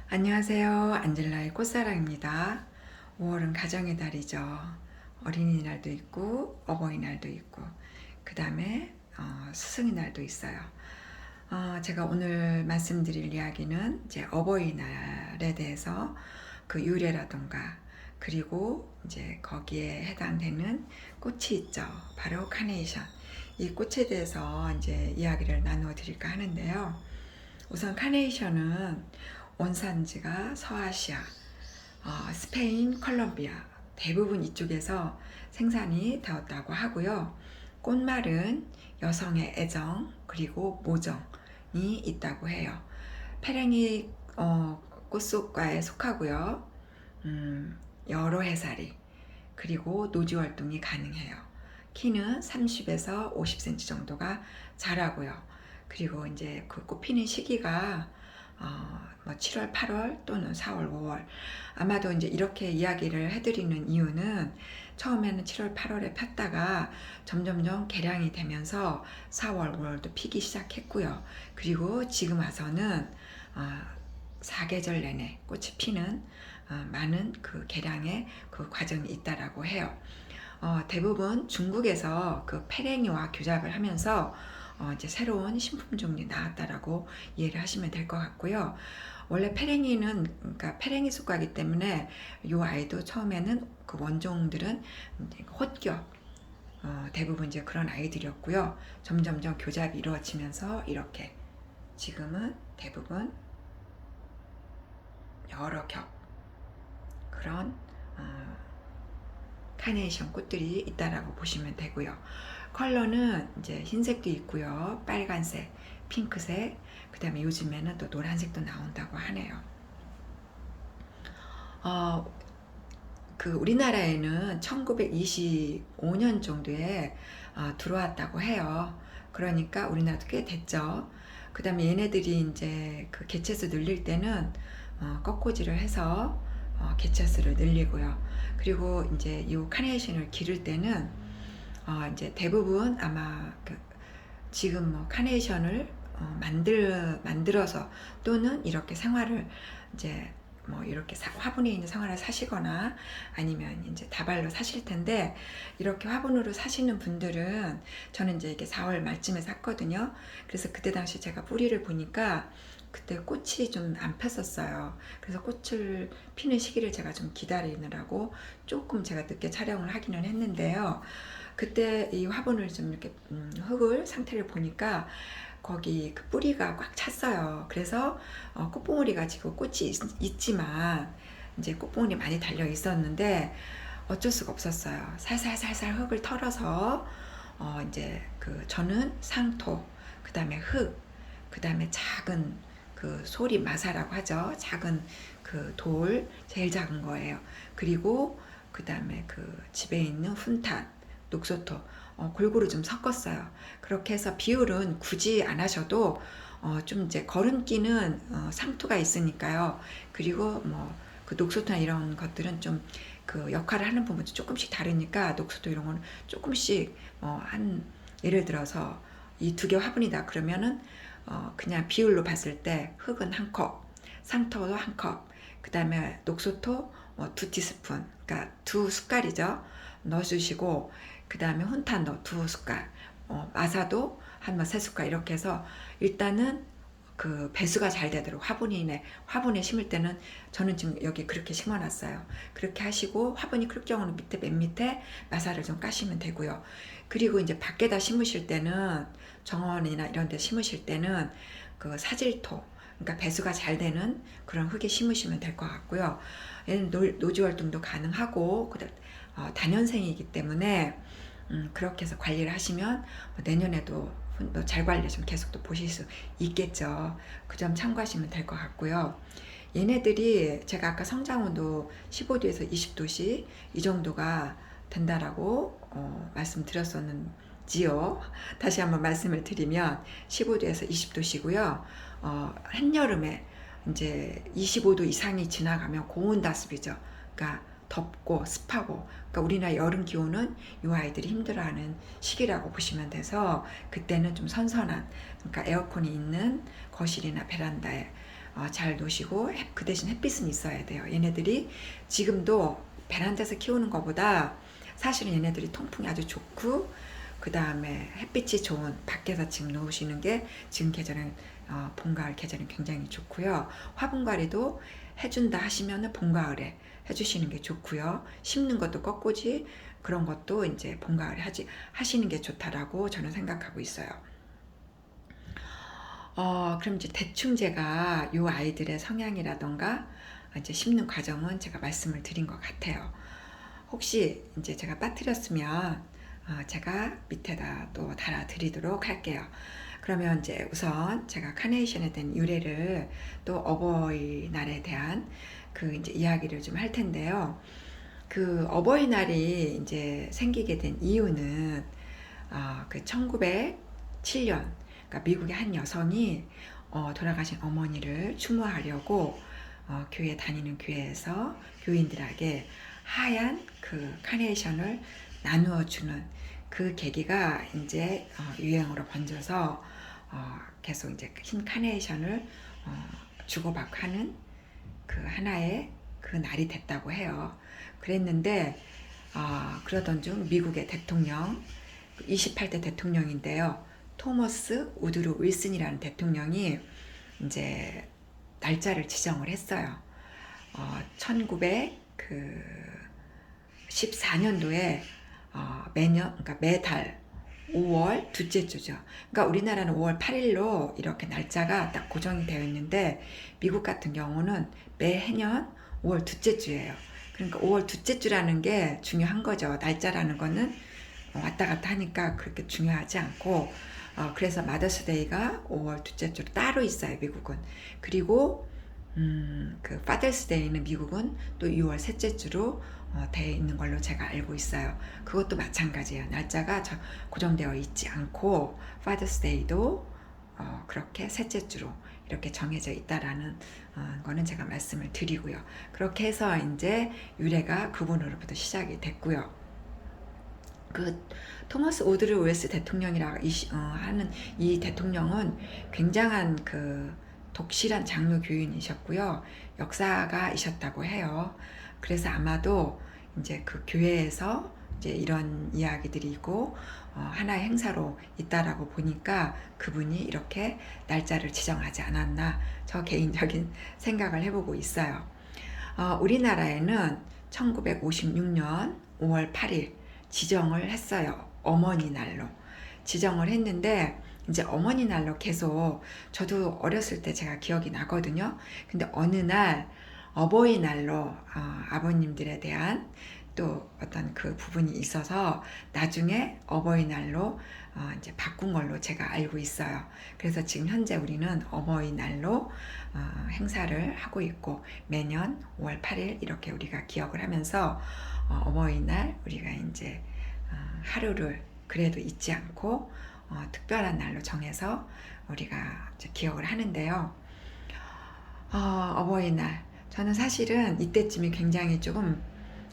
안녕하세요. 안젤라의 꽃사랑입니다. 5월은 가정의 달이죠. 어린이날도 있고 어버이날도 있고 그 다음에 스승의 날도 있어요. 제가 오늘 말씀드릴 이야기는 이제 어버이날에 대해서 그 유래라던가 그리고 이제 거기에 해당되는 꽃이 있죠. 바로 카네이션. 이 꽃에 대해서 이제 이야기를 나누어 드릴까 하는데요. 우선 카네이션은 원산지가 서아시아, 스페인, 콜롬비아 대부분 이쪽에서 생산이 되었다고 하고요. 꽃말은 여성의 애정 그리고 모정이 있다고 해요. 페랭이 꽃속과에 속하고요. 여러 해살이 그리고 노지 활동이 가능해요. 키는 30에서 50cm 정도가 자라고요. 그리고 이제 그 꽃 피는 시기가 7월, 8월 또는 4월, 5월. 아마도 이제 이렇게 이야기를 해드리는 이유는 처음에는 7월, 8월에 폈다가 점점점 개량이 되면서 4월, 5월도 피기 시작했고요. 그리고 지금 와서는 사계절 내내 꽃이 피는 많은 그 개량의 그 과정이 있다라고 해요. 대부분 중국에서 그 페랭이와 교잡을 하면서 이제 새로운 신품 종이 나왔다라고 이해를 하시면 될 것 같고요. 원래 페랭이는 그러니까 페랭이 속과이기 때문에 이 아이도 처음에는 그 원종들은 홑겨 대부분 이제 그런 아이들이었고요. 점점점 교잡이 이루어지면서 이렇게 지금은 대부분 여러 겹 그런 카네이션 꽃들이 있다라고 보시면 되고요. 컬러는 이제 흰색도 있고요. 빨간색, 핑크색, 그 다음에 요즘에는 또 노란색도 나온다고 하네요. 그 우리나라에는 1925년 정도에 들어왔다고 해요. 그러니까 우리나라도 꽤 됐죠. 그 다음에 얘네들이 이제 그 개체수 늘릴 때는 꺾꽂이를 해서 개체수를 늘리고요. 그리고 이제 이 카네이션을 기를 때는 이제 대부분 아마 그 지금 뭐 카네이션을 만들어서 또는 이렇게 생화를 이제 뭐 이렇게 화분에 있는 생화를 사시거나 아니면 이제 다발로 사실 텐데, 이렇게 화분으로 사시는 분들은 저는 이제 이게 4월 말쯤에 샀거든요. 그래서 그때 당시 제가 뿌리를 보니까 그때 꽃이 좀 안 폈었어요. 그래서 꽃을 피는 시기를 제가 좀 기다리느라고 조금 제가 늦게 촬영을 하기는 했는데요. 그때 이 화분을 좀 이렇게 흙을 상태를 보니까 거기 그 뿌리가 꽉 찼어요. 그래서 꽃봉오리가 지금 꽃이 있지만 이제 꽃봉오리 많이 달려 있었는데 어쩔 수가 없었어요. 살살살살 흙을 털어서 이제 그 저는 상토, 그 다음에 흙, 그 다음에 작은 그 소리 마사라고 하죠. 작은 그 돌, 제일 작은 거예요. 그리고 그 다음에 그 집에 있는 훈탄, 녹소토 골고루 좀 섞었어요. 그렇게 해서 비율은 굳이 안 하셔도 좀 이제 거름기는 상토가 있으니까요. 그리고 뭐 그 녹소토나 이런 것들은 좀 그 역할을 하는 부분도 조금씩 다르니까 녹소토 이런 거는 조금씩 한 예를 들어서 이 두 개 화분이다 그러면은 그냥 비율로 봤을 때 흙은 한 컵, 상토도 한 컵, 그 다음에 녹소토 2티스푼, 그러니까 2숟갈이죠. 넣어주시고 그 다음에 훈탄도 2숟갈, 마사도 한 3숟갈 이렇게 해서 일단은 그 배수가 잘 되도록 화분에 심을 때는 저는 지금 여기 그렇게 심어놨어요. 그렇게 하시고 화분이 클 경우는 밑에 맨 밑에 마사를 좀 까시면 되고요. 그리고 이제 밖에다 심으실 때는 정원이나 이런 데 심으실 때는 그 사질토, 그러니까 배수가 잘 되는 그런 흙에 심으시면 될 것 같고요. 얘는 노지 활동도 가능하고 단연생이기 때문에 그렇게 해서 관리를 하시면 내년에도 잘 관리 좀 계속 또 보실 수 있겠죠. 그 점 참고하시면 될 것 같고요. 얘네들이 제가 아까 성장온도 15도에서 20도씨 이 정도가 된다라고 말씀드렸었는지요. 다시 한번 말씀을 드리면 15도에서 20도씨고요. 한여름에 이제 25도 이상이 지나가면 고온다습이죠. 그러니까 덥고 습하고, 그러니까 우리나라 여름 기온은 이 아이들이 힘들어하는 시기라고 보시면 돼서 그때는 좀 선선한, 그러니까 에어컨이 있는 거실이나 베란다에 잘 노시고 그 대신 햇빛은 있어야 돼요. 얘네들이 지금도 베란다에서 키우는 것보다 사실은 얘네들이 통풍이 아주 좋고 그 다음에 햇빛이 좋은 밖에서 지금 놓으시는 게 지금 계절은 봄, 가을 계절은 굉장히 좋고요. 화분 관리도 해준다 하시면은 봄, 가을에 해주시는 게 좋고요. 심는 것도 꽃꽂이 그런 것도 이제 봄, 가을에 하시는 게 좋다라고 저는 생각하고 있어요. 그럼 이제 대충 제가 요 아이들의 성향이라던가 이제 심는 과정은 제가 말씀을 드린 것 같아요. 혹시 이제 제가 빠뜨렸으면 제가 밑에다 또 달아드리도록 할게요. 그러면 이제 우선 제가 카네이션에 대한 유래를 또 어버이날에 대한 그 이제 이야기를 좀 할 텐데요. 그 어버이날이 이제 생기게 된 이유는 그 1907년 그러니까 미국의 한 여성이 돌아가신 어머니를 추모하려고 교회 다니는 교회에서 교인들에게 하얀 그 카네이션을 나누어 주는 그 계기가 이제 유행으로 번져서 계속 이제 흰 카네이션을 주고받고 하는 그 하나의 그 날이 됐다고 해요. 그랬는데 그러던 중 미국의 대통령 28대 대통령인데요. 토머스 우드로 윌슨이라는 대통령이 이제 날짜를 지정을 했어요. 1914년도에 매년 그러니까 매달 5월 둘째 주죠. 그러니까 우리나라는 5월 8일로 이렇게 날짜가 딱 고정이 되어 있는데 미국 같은 경우는 매해년 5월 둘째 주예요. 그러니까 5월 둘째 주라는 게 중요한 거죠. 날짜라는 거는 왔다 갔다 하니까 그렇게 중요하지 않고 그래서 마더스데이가 5월 둘째 주로 따로 있어요. 미국은. 그리고 그 파더스데이는 미국은 또 6월 셋째 주로 되어 있는 걸로 제가 알고 있어요. 그것도 마찬가지예요. 날짜가 고정되어 있지 않고 파더스데이도 그렇게 셋째 주로 이렇게 정해져 있다라는 거는 제가 말씀을 드리고요. 그렇게 해서 이제 유래가 그분으로부터 시작이 됐고요. 그 토머스 우드로 윌슨 대통령이라고 하는 이 대통령은 굉장한 그 독실한 장로 교인이셨고요. 역사가이셨다고 해요. 그래서 아마도 이제 그 교회에서 이제 이런 이야기들이 있고 하나의 행사로 있다라고 보니까 그분이 이렇게 날짜를 지정하지 않았나 저 개인적인 생각을 해보고 있어요. 우리나라에는 1956년 5월 8일 지정을 했어요. 어머니 날로 지정을 했는데 이제 어머니 날로 계속 저도 어렸을 때 제가 기억이 나거든요. 근데 어느 날 어버이날로 아버님들에 대한 또 어떤 그 부분이 있어서 나중에 어버이날로 이제 바꾼 걸로 제가 알고 있어요. 그래서 지금 현재 우리는 어버이날로 행사를 하고 있고 매년 5월 8일 이렇게 우리가 기억을 하면서 어버이날 우리가 이제 하루를 그래도 잊지 않고 특별한 날로 정해서 우리가 이제 기억을 하는데요. 어버이날 저는 사실은 이때쯤이 굉장히 조금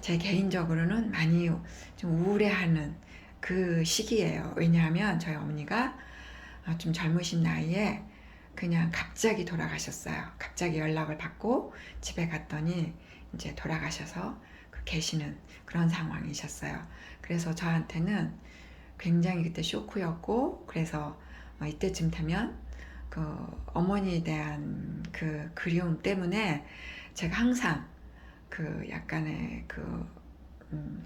제 개인적으로는 많이 좀 우울해하는 그 시기예요. 왜냐하면 저희 어머니가 좀 젊으신 나이에 그냥 갑자기 돌아가셨어요. 갑자기 연락을 받고 집에 갔더니 이제 돌아가셔서 계시는 그런 상황이셨어요. 그래서 저한테는 굉장히 그때 쇼크였고 그래서 이때쯤 되면 그 어머니에 대한 그 그리움 때문에 제가 항상 그 약간의 그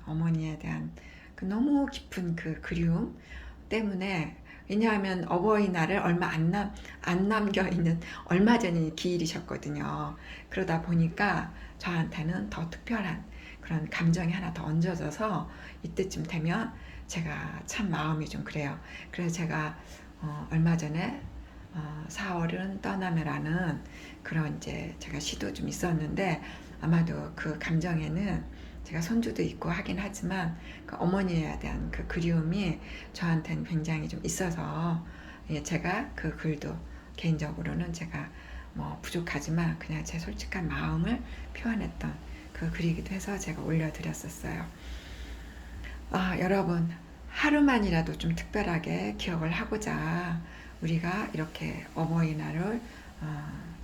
어머니에 대한 그 너무 깊은 그 그리움 때문에 왜냐하면 어버이날을 얼마 안 남겨 있는 얼마 전이 기일이셨거든요. 그러다 보니까 저한테는 더 특별한 그런 감정이 하나 더 얹어져서 이때쯤 되면 제가 참 마음이 좀 그래요. 그래서 제가 얼마 전에 4월은 떠나며라는 그런 이제 제가 시도 좀 있었는데 아마도 그 감정에는 제가 손주도 있고 하긴 하지만 그 어머니에 대한 그 그리움이 저한테는 굉장히 좀 있어서 제가 그 글도 개인적으로는 제가 뭐 부족하지만 그냥 제 솔직한 마음을 표현했던 그 글이기도 해서 제가 올려드렸었어요. 여러분 하루만이라도 좀 특별하게 기억을 하고자 우리가 이렇게 어버이날을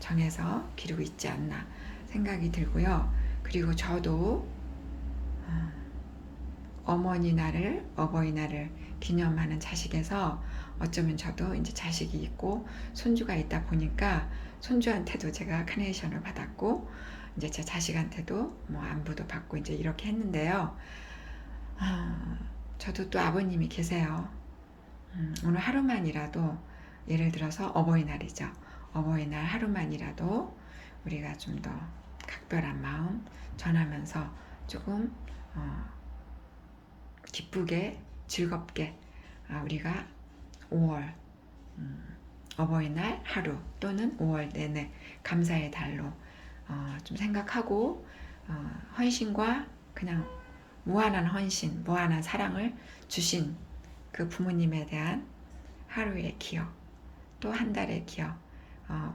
정해서 기르고 있지 않나 생각이 들고요. 그리고 저도 어버이날을 기념하는 자식에서 어쩌면 저도 이제 자식이 있고 손주가 있다 보니까 손주한테도 제가 카네이션을 받았고 이제 제 자식한테도 뭐 안부도 받고 이제 이렇게 했는데요. 저도 또 아버님이 계세요. 오늘 하루만이라도 예를 들어서 어버이날이죠. 어버이날 하루만이라도 우리가 좀 더 각별한 마음 전하면서 조금 기쁘게 즐겁게 우리가 5월 어버이날 하루 또는 5월 내내 감사의 달로 좀 생각하고 헌신과 그냥 무한한 헌신, 무한한 사랑을 주신 그 부모님에 대한 하루의 기억, 또 한 달의 기억.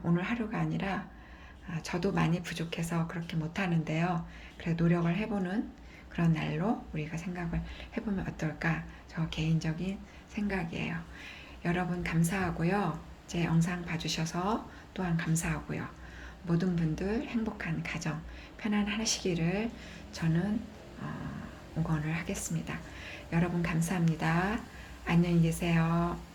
오늘 하루가 아니라 저도 많이 부족해서 그렇게 못하는데요. 그래 노력을 해보는 그런 날로 우리가 생각을 해보면 어떨까? 저 개인적인 생각이에요. 여러분 감사하고요. 제 영상 봐주셔서 또한 감사하고요. 모든 분들 행복한 가정, 편안하시기를 저는 응원을 하겠습니다. 여러분 감사합니다. 안녕히 계세요.